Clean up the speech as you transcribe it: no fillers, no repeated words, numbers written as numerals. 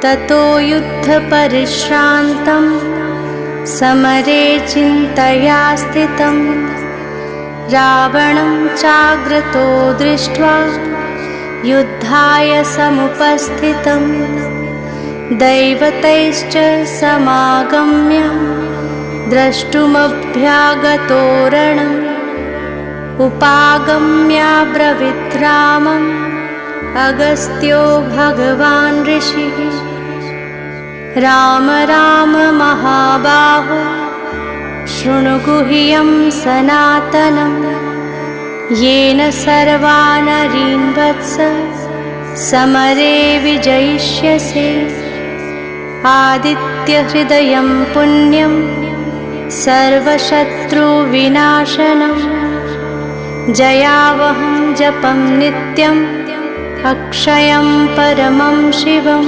ततो युद्धपरिश्रान्तं समरे चिन्तया स्थितं रावणं चाग्रतो दृष्ट्वा युद्धाय समुपस्थितं दैवतैश्च समागम्य द्रष्टुमभ्यागतो रणम् उपागम्याब्रवीत् रामम् अगस्त्यो भगवान् ऋषिः राम राम महाबाहो शृणु गुह्यं सनातनं येन सर्वा नरीन् वत्स समरे विजयिष्यसे आदित्यहृदयं पुण्यं सर्वशत्रुविनाशनं जयावहं जपं नित्यम् अक्षयं परमं शिवम्।